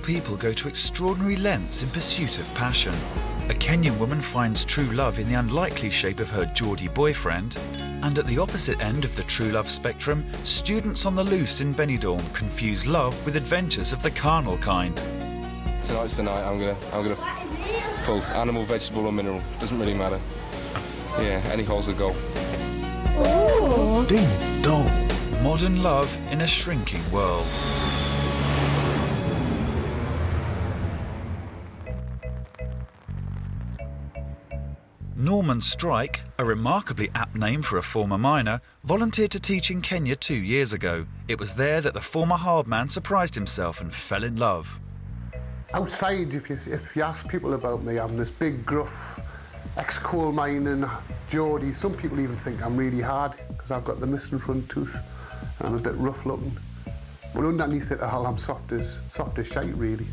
people go to extraordinary lengths in pursuit of passion. A Kenyan woman finds true love in the unlikely shape of her Geordie boyfriend. And at the opposite end of the true love spectrum, students on the loose in Benidorm confuse love with adventures of the carnal kind. Tonight's the night. I'm gonna pull animal, vegetable or mineral. Doesn't really matter. Yeah, any hole's a goal. Ooh. Ding dong. Modern love in a shrinking world. Norman Strike, a remarkably apt name for a former miner, volunteered to teach in Kenya 2 years ago. It was there that the former hard man surprised himself and fell in love. Outside, if you ask people about me, I'm this big, gruff, ex-coal mining Geordie. Some people even think I'm really hard because I've got the missing front tooth and I'm a bit rough looking. But underneath it all, I'm soft as shite, really.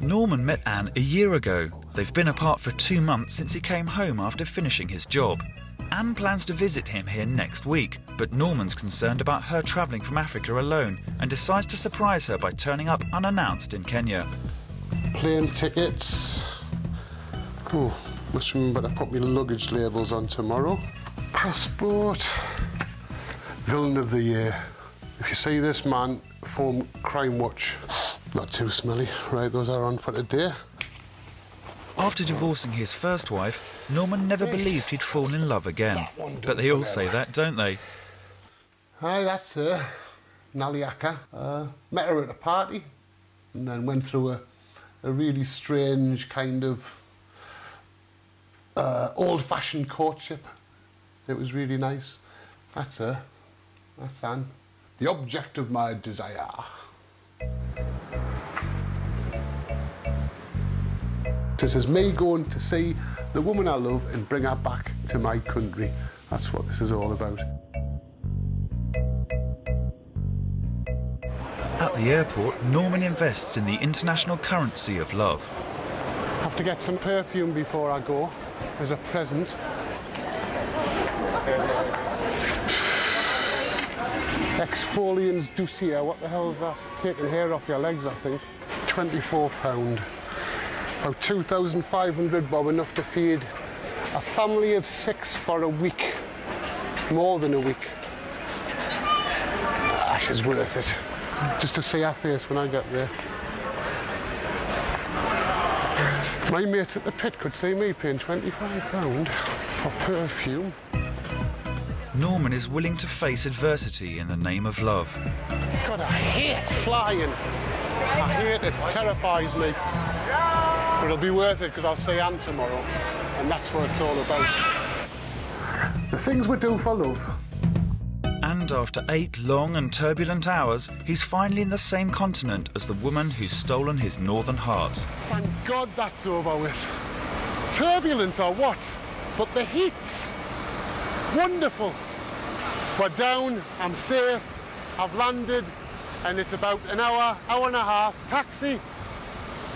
Norman met Anne a year ago. They've been apart for 2 months since he came home after finishing his job. Anne plans to visit him here next week, but Norman's concerned about her travelling from Africa alone and decides to surprise her by turning up unannounced in Kenya. Plane tickets. Oh, must remember to put my luggage labels on tomorrow. Passport. Villain of the year. If you see this man, phone Crime Watch. Not too smelly. Right, those are on for today. After divorcing his first wife, Norman never believed he'd fallen in love again. But they all say that, don't they? Hi, that's her, Naliaka. Met her at a party and then went through a really strange kind of old-fashioned courtship. It was really nice. That's her. That's Anne. The object of my desire. This is me going to see the woman I love and bring her back to my country. That's what this is all about. At the airport, Norman invests in the international currency of love. Have to get some perfume before I go as a present. Exfoliants Douceur, what the hell is that? Taking hair off your legs, I think. £24. About 2,500 bob, enough to feed a family of 6 for a week. More than a week. She's worth it. Just to see her face when I get there. My mates at the pit could see me paying £25 for perfume. Norman is willing to face adversity in the name of love. God, I hate flying. I hate it. It terrifies me. But it'll be worth it because I'll see Anne tomorrow. And that's what it's all about. The things we do for love. And after 8 long and turbulent hours, he's finally in the same continent as the woman who's stolen his northern heart. Thank God that's over with. Turbulence or what? But the heat's wonderful. We're down, I'm safe, I've landed, and it's about an hour, hour and a half, taxi,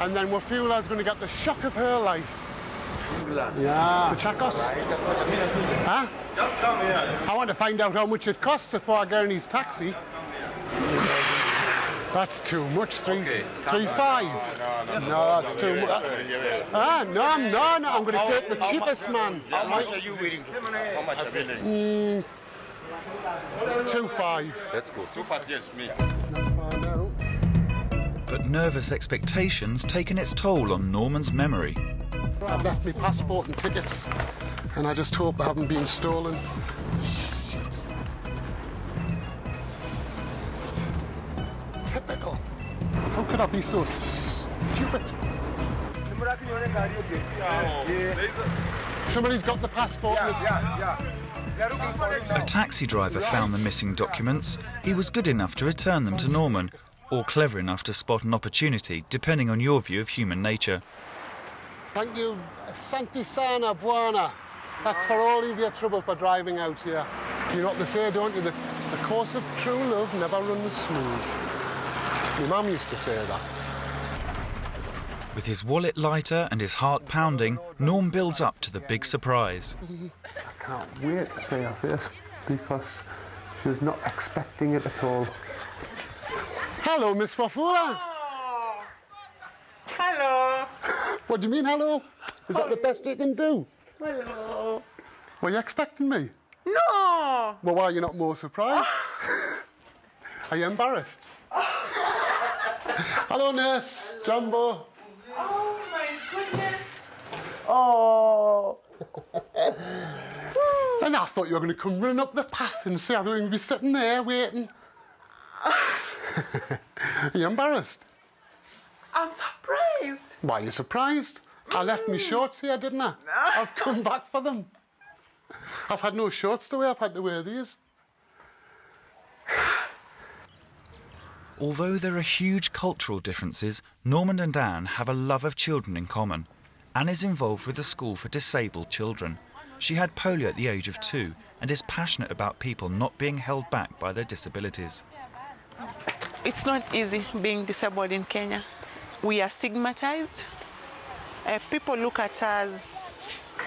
and then Wafula's going to get the shock of her life. Yeah. Chacos? Huh? Just come here. I want to find out how much it costs before I get in his taxi. That's too much. 3.5. No, that's too much. No, I'm going to take the cheapest man. How much are you willing to? How much are you willing? 2.5. That's good. 2.5, yes, me. But nervous expectations taken its toll on Norman's memory. I've left my passport and tickets, and I just hope they haven't been stolen. Typical. How could I be so stupid? Somebody's got the passport. A taxi driver found the missing documents. He was good enough to return them to Norman, or clever enough to spot an opportunity, depending on your view of human nature. Thank you, Santi Sana Buana. That's for all of your trouble for driving out here. You know what they say, don't you? The course of true love never runs smooth. My mum used to say that. With his wallet lighter and his heart pounding, Norm builds up to the big surprise. I can't wait to see her face because she's not expecting it at all. Hello, Miss Wafula. Hello. What do you mean, hello? Is that the best you can do? Hello. Were you expecting me? No. Well, why are you not more surprised? Are you embarrassed? Hello, nurse. Jumbo. Oh, my goodness. Oh. And I thought you were going to come running up the path and say I was going to be sitting there waiting. Are you embarrassed? I'm surprised. Why are you surprised? I left my shorts here, didn't I? I've come back for them. I've had no shorts to wear, I've had to wear these. Although there are huge cultural differences, Norman and Anne have a love of children in common. Anne is involved with the school for disabled children. She had polio at the age of 2 and is passionate about people not being held back by their disabilities. It's not easy being disabled in Kenya. We are stigmatized. People look at us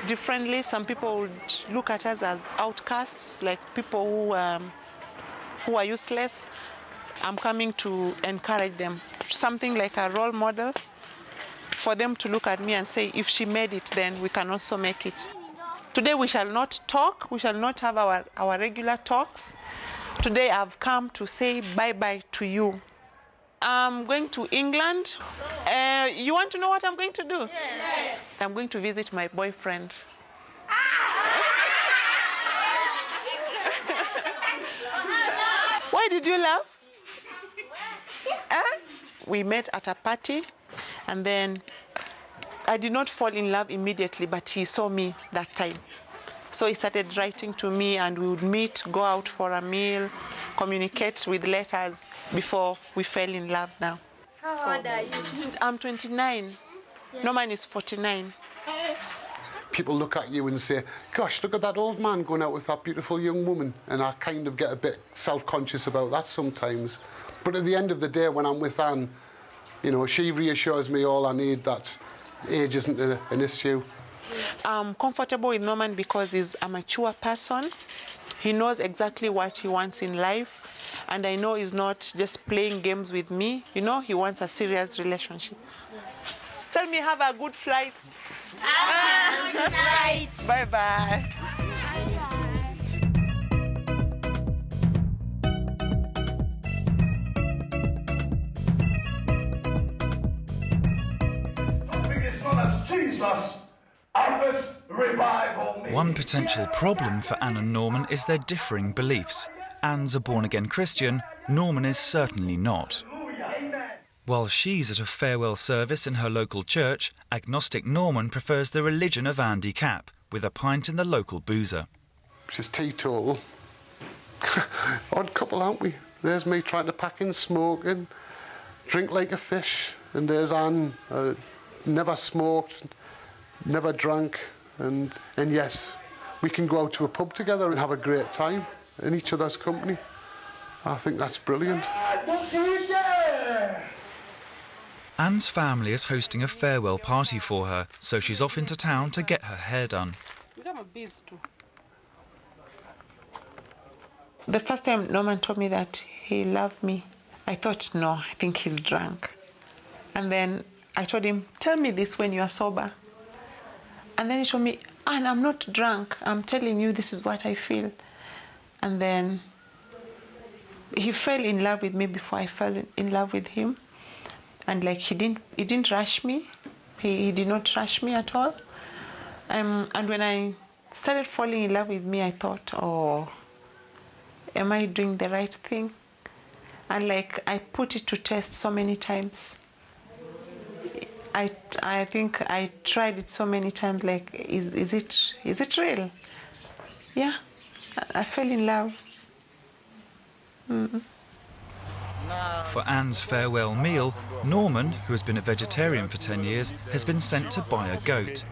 differently. Some people would look at us as outcasts, like people who are useless. I'm coming to encourage them. Something like a role model for them to look at me and say, if she made it, then we can also make it. Today we shall not talk. We shall not have our regular talks. Today I've come to say bye-bye to you. I'm going to England. You want to know what I'm going to do? Yes. I'm going to visit my boyfriend. Why did you laugh? We met at a party, and then I did not fall in love immediately, but he saw me that time. So he started writing to me, and we would meet, go out for a meal, communicate with letters before we fell in love now. How old are you? I'm 29. Yeah. Norman is 49. People look at you and say, gosh, look at that old man going out with that beautiful young woman. And I kind of get a bit self-conscious about that sometimes. But at the end of the day, when I'm with Anne, you know, she reassures me all I need, that age isn't an issue. I'm comfortable with Norman because he's a mature person. He knows exactly what he wants in life. And I know he's not just playing games with me. You know, he wants a serious relationship. Yes. Tell me, have a good flight. Good night. Bye-bye. One potential problem for Anne and Norman is their differing beliefs. Anne's a born-again Christian, Norman is certainly not. While she's at a farewell service in her local church, agnostic Norman prefers the religion of Andy Capp, with a pint in the local boozer. She's teetotal. Odd couple, aren't we? There's me trying to pack in smoking, drink like a fish, and there's Anne, never smoked, never drank, and yes, we can go out to a pub together and have a great time in each other's company. I think that's brilliant. Anne's family is hosting a farewell party for her, so she's off into town to get her hair done. The first time Norman told me that he loved me, I thought, no, I think he's drunk. And then I told him, tell me this when you are sober. And then he told me, Anne, I'm not drunk. I'm telling you, this is what I feel. And then he fell in love with me before I fell in love with him. And like he didn't rush me. He did not rush me at all. And when I started falling in love with me, I thought, oh, am I doing the right thing? And like I put it to test so many times. I think I tried it so many times. Like, is it real? Yeah, I fell in love. For Anne's farewell meal, Norman, who has been a vegetarian for 10 years, has been sent to buy a goat,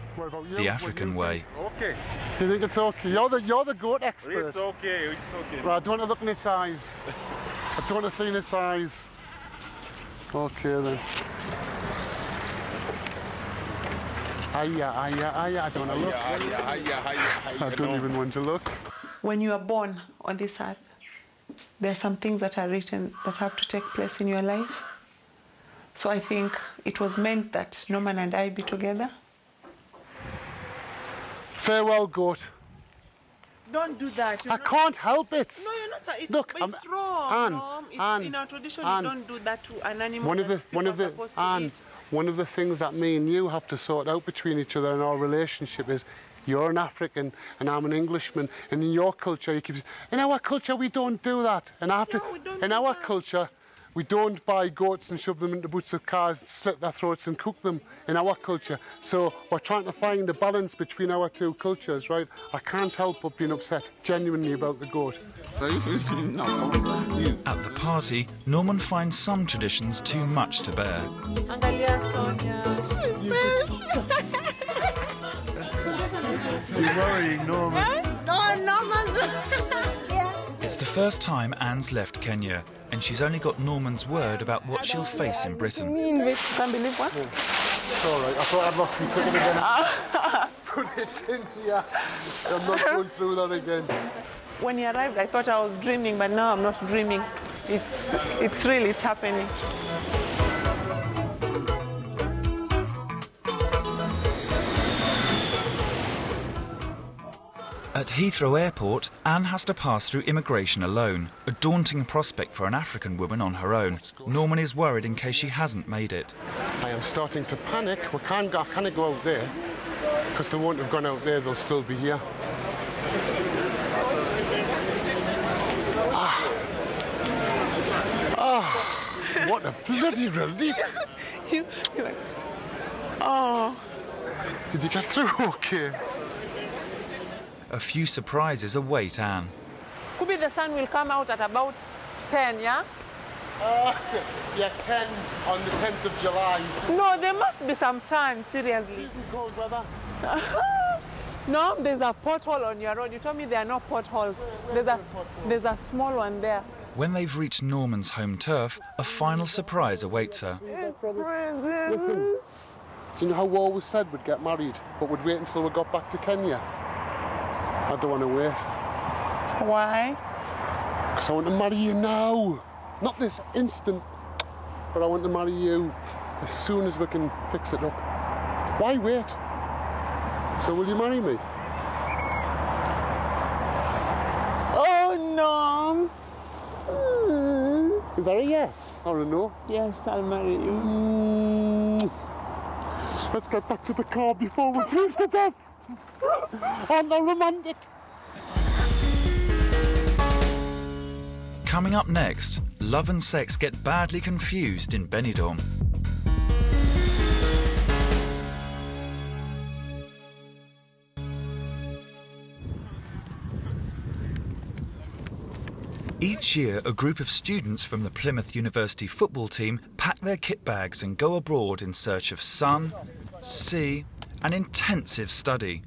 the African way. Okay. Do you think it's okay? You're the goat expert. It's okay, it's okay. Right, I don't want to look in its eyes. I don't want to see in its eyes. Okay then. Hiya, I don't want to look. I don't even want to look. When you are born on this earth, there are some things that are written that have to take place in your life. So I think it was meant that Norman and I be together. Farewell, goat. Don't do that. I can't help it. No, you're not. Look, it's wrong. Anne, In our tradition, Anne, you don't do that to an animal. One of the things that me and you have to sort out between each other in our relationship is you're an African and I'm an Englishman, and in your culture you keep saying, in our culture we don't do that, and I have to. In our culture, we don't buy goats and shove them into boots of cars, slit their throats and cook them in our culture. So we're trying to find a balance between our two cultures, right? I can't help but being upset genuinely about the goat. At the party, Norman finds some traditions too much to bear. You're worrying, Norman. Oh, Norman's. It's the first time Anne's left Kenya, and she's only got Norman's word about what she'll face in Britain. Can't believe what? It's all right. I thought I'd lost my ticket again. Put it in here. I'm not going through that again. When he arrived, I thought I was dreaming, but now I'm not dreaming. It's happening. At Heathrow Airport, Anne has to pass through immigration alone, a daunting prospect for an African woman on her own. Norman is worried in case she hasn't made it. I am starting to panic. I can't go out there, because they won't have gone out there, they'll still be here. What a bloody relief! You're like, oh. Did you get through okay? A few surprises await Anne. Could be the sun will come out at about 10, yeah? Yeah, 10 on the 10th of July. No, there must be some sun, seriously. Isn't cold weather? No, there's a pothole on your road. You told me there are no potholes. There's a small one there. When they've reached Norman's home turf, a final surprise awaits her. Listen, do you know how we always said we'd get married, but we'd wait until we got back to Kenya? I don't want to wait. Why? Because I want to marry you now. Not this instant, but I want to marry you as soon as we can fix it up. Why wait? So will you marry me? Oh, no. Is that a yes or a no? Yes, I'll marry you. Let's get back to the car before we freeze to death. I'm not romantic. Coming up next, love and sex get badly confused in Benidorm. Each year, a group of students from the Plymouth University football team pack their kit bags and go abroad in search of sun, sea, and intensive study.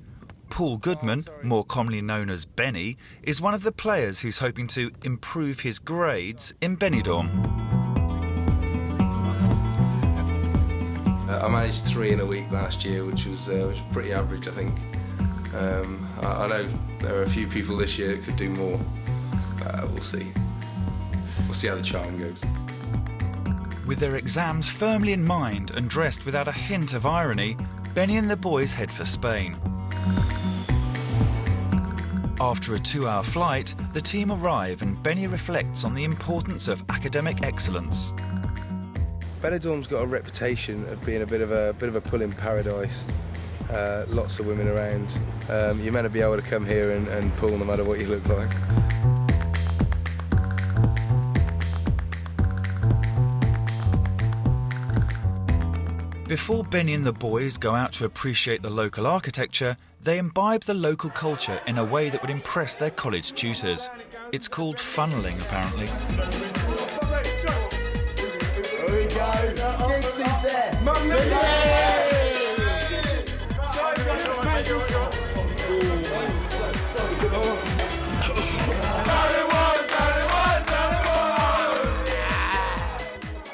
Paul Goodman, more commonly known as Benny, is one of the players who's hoping to improve his grades in Benidorm. I managed 3 in a week last year, which was pretty average, I think. I know there are a few people this year that could do more. We'll see. We'll see how the charm goes. With their exams firmly in mind and dressed without a hint of irony, Benny and the boys head for Spain. After a 2-hour flight, the team arrive and Benny reflects on the importance of academic excellence. Benidorm's got a reputation of being a bit of a pull-in paradise. Lots of women around. You're meant to be able to come here and pull no matter what you look like. Before Benny and the boys go out to appreciate the local architecture, they imbibe the local culture in a way that would impress their college tutors. It's called funneling, apparently. Here we go. Dixie's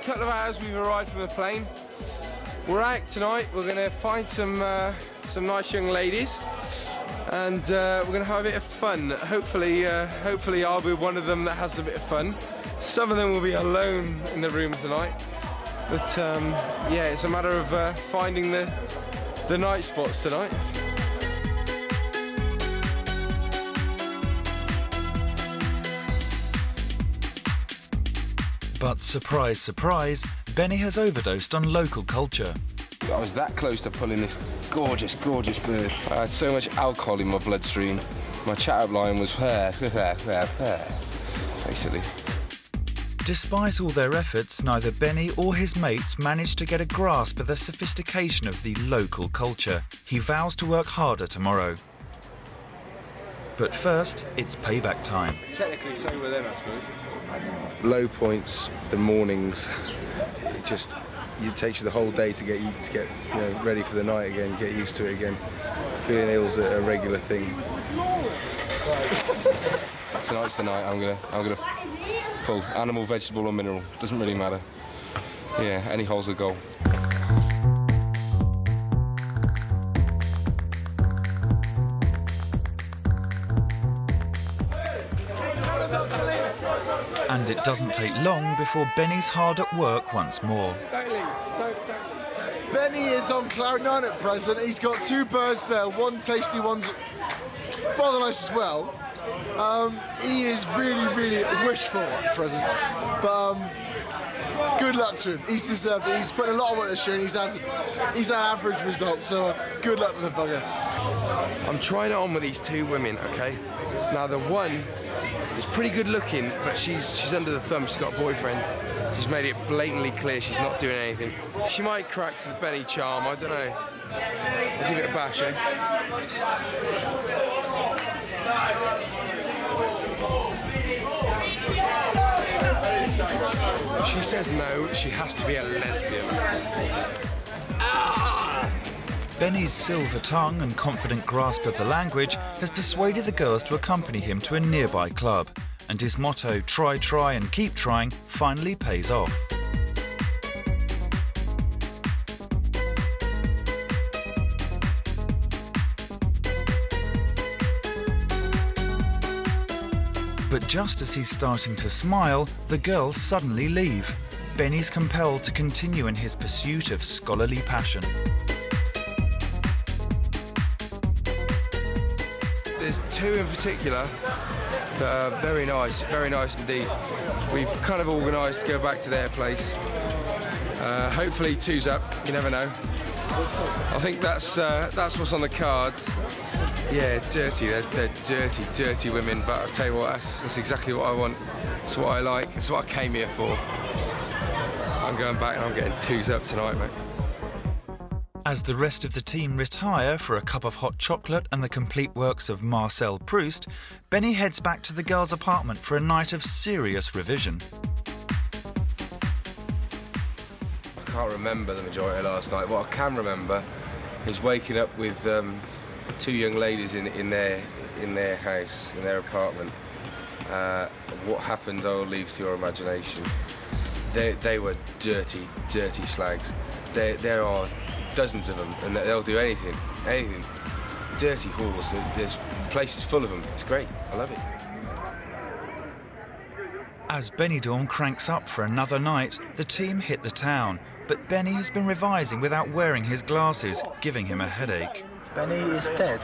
Couple of hours we've arrived from the plane. We're out tonight. We're going to find some nice young ladies, and we're going to have a bit of fun. Hopefully I'll be one of them that has a bit of fun. Some of them will be alone in the room tonight, But yeah, it's a matter of finding the night spots tonight. But surprise, surprise, Benny has overdosed on local culture. I was that close to pulling this gorgeous, gorgeous bird. I had so much alcohol in my bloodstream. My chat-up line was basically. Despite all their efforts, neither Benny or his mates managed to get a grasp of the sophistication of the local culture. He vows to work harder tomorrow. But first, it's payback time. Technically, so were them, actually. Low points, the mornings. It takes you the whole day to get ready for the night again, get used to it again. Feeling ill's a regular thing. Tonight's the night. I'm gonna pull animal, vegetable, or mineral. Doesn't really matter. Yeah, any hole's a goal. And it doesn't take long before Benny's hard at work once more. Benny is on cloud nine at present. He's got 2 birds there, one tasty, one's rather nice as well. He is really, really wishful at present. But good luck to him. He's deserved it. He's put in a lot of work this year and he's had average results, so good luck to the bugger. I'm trying it on with these 2 women, okay? Now the one is pretty good looking, but she's under the thumb. She's got a boyfriend. She's made it blatantly clear she's not doing anything. She might crack to the Benny charm, I don't know. I'll give it a bash, eh? She says no, she has to be a lesbian. Benny's silver tongue and confident grasp of the language has persuaded the girls to accompany him to a nearby club, and his motto, try, try and keep trying, finally pays off. But just as he's starting to smile, the girls suddenly leave. Benny's compelled to continue in his pursuit of scholarly passion. There's 2 in particular that are very nice indeed. We've kind of organised to go back to their place. Hopefully 2's up, you never know. I think that's what's on the cards. Yeah, dirty, they're dirty, dirty women, but I'll tell you what, that's exactly what I want. It's what I like, it's what I came here for. I'm going back and I'm getting 2's up tonight, mate. As the rest of the team retire for a cup of hot chocolate and the complete works of Marcel Proust, Benny heads back to the girls' apartment for a night of serious revision. I can't remember the majority of last night. What I can remember is waking up with 2 young ladies in their house, in their apartment. What happened, I will leave to your imagination. They were dirty, dirty slags. There are dozens of them, and they'll do anything. Dirty whores. There's places full of them. It's great. I love it. As Benidorm cranks up for another night, the team hit the town, but Benny has been revising without wearing his glasses, giving him a headache. Benny is dead.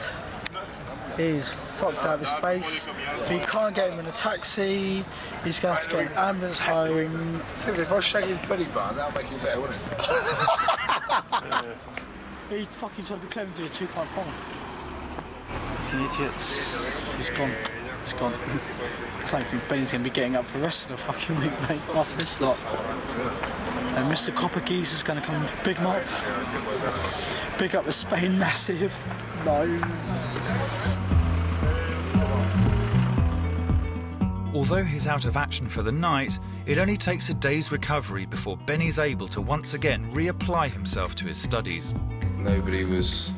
He's fucked out of his face. We can't get him in a taxi. He's going to have to get an ambulance home. If I shake his belly button, that'll make it better, wouldn't it? He fucking tried to be clever and do a 2.5. Fucking idiots. He's gone. He's gone. I don't think Benny's going to be getting up for the rest of the fucking week, mate, after this lot. And Mr. Copper Geese is going to come and big him up. Big up the Spain massive. No. Although he's out of action for the night, it only takes a day's recovery before Benny's able to once again reapply himself to his studies. Nobody was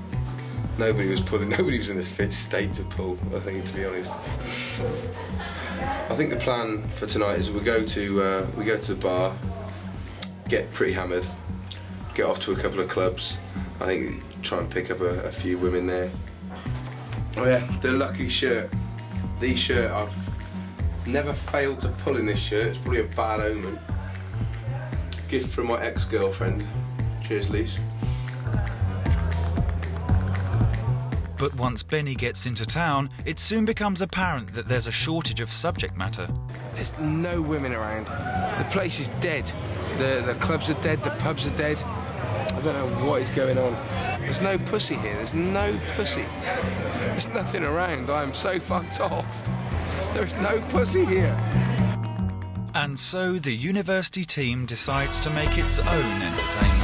in this fit state to pull, I think, to be honest. I think the plan for tonight is we go to the bar, get pretty hammered, get off to a couple of clubs. I think try and pick up a few women there. Oh yeah, the lucky shirt. These shirt, I've never failed to pull in this shirt. It's probably a bad omen. Gift from my ex-girlfriend. Cheers, Lise. But once Benny gets into town, it soon becomes apparent that there's a shortage of subject matter. There's no women around. The place is dead. The clubs are dead, the pubs are dead. I don't know what is going on. There's no pussy here, there's no pussy. There's nothing around, I'm so fucked off. There is no pussy here. And so the university team decides to make its own entertainment.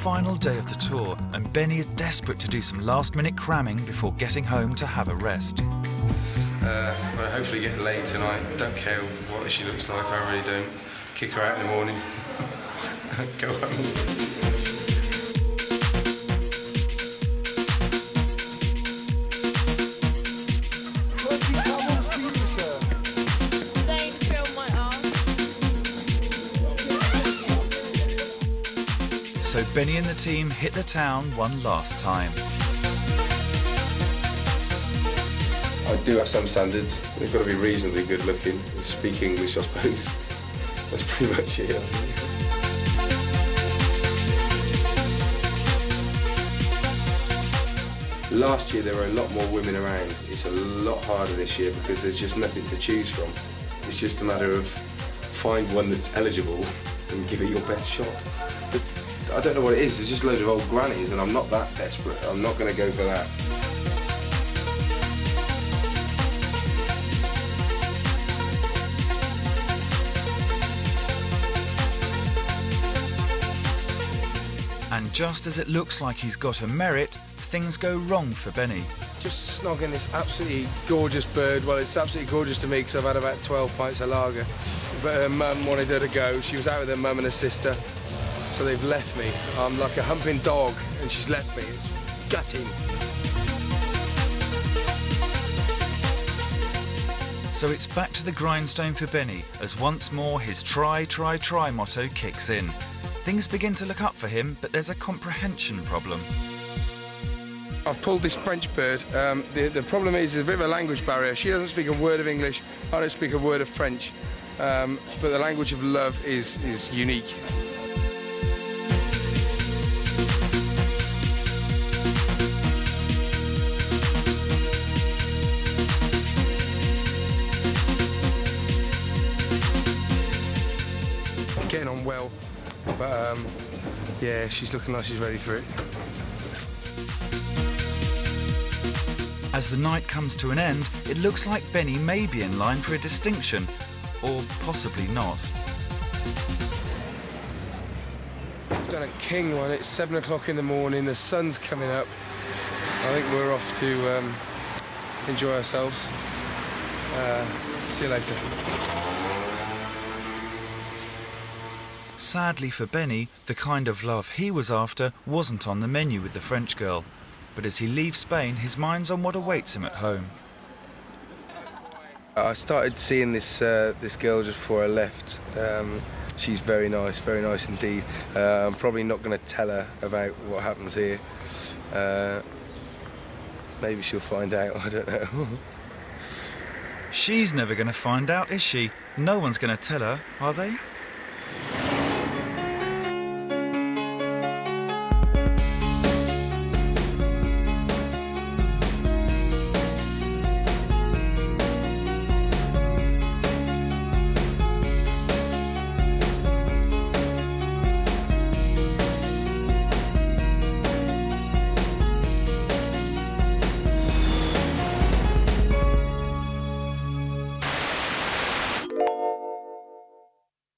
Final day of the tour, and Benny is desperate to do some last-minute cramming before getting home to have a rest. Well, hopefully get laid tonight. Don't care what she looks like, I really don't. Kick her out in the morning. Go home. So Benny and the team hit the town one last time. I do have some standards. They've got to be reasonably good looking. Speak English, I suppose. That's pretty much it. Last year there were a lot more women around. It's a lot harder this year because there's just nothing to choose from. It's just a matter of find one that's eligible and give it your best shot. But I don't know what it is, there's just loads of old grannies and I'm not that desperate. I'm not going to go for that. And just as it looks like he's got a merit, things go wrong for Benny. Just snogging this absolutely gorgeous bird. Well, it's absolutely gorgeous to me because I've had about 12 pints of lager. But her mum wanted her to go. She was out with her mum and her sister. So they've left me. I'm like a humping dog and she's left me. It's gutting. So it's back to the grindstone for Benny as once more his try, try, try motto kicks in. Things begin to look up for him, but there's a comprehension problem. I've pulled this French bird. The problem is there's a bit of a language barrier. She doesn't speak a word of English. I don't speak a word of French. But the language of love is unique. Getting on well, but yeah, she's looking like she's ready for it. As the night comes to an end, it looks like Benny may be in line for a distinction, or possibly not. I've done a king one. It's 7 o'clock in the morning, the sun's coming up. I think we're off to enjoy ourselves. See you later. Sadly for Benny, the kind of love he was after wasn't on the menu with the French girl. But as he leaves Spain, his mind's on what awaits him at home. I started seeing this girl just before I left. She's very nice indeed. I'm probably not going to tell her about what happens here. Maybe she'll find out, I don't know. She's never going to find out, is she? No one's going to tell her, are they?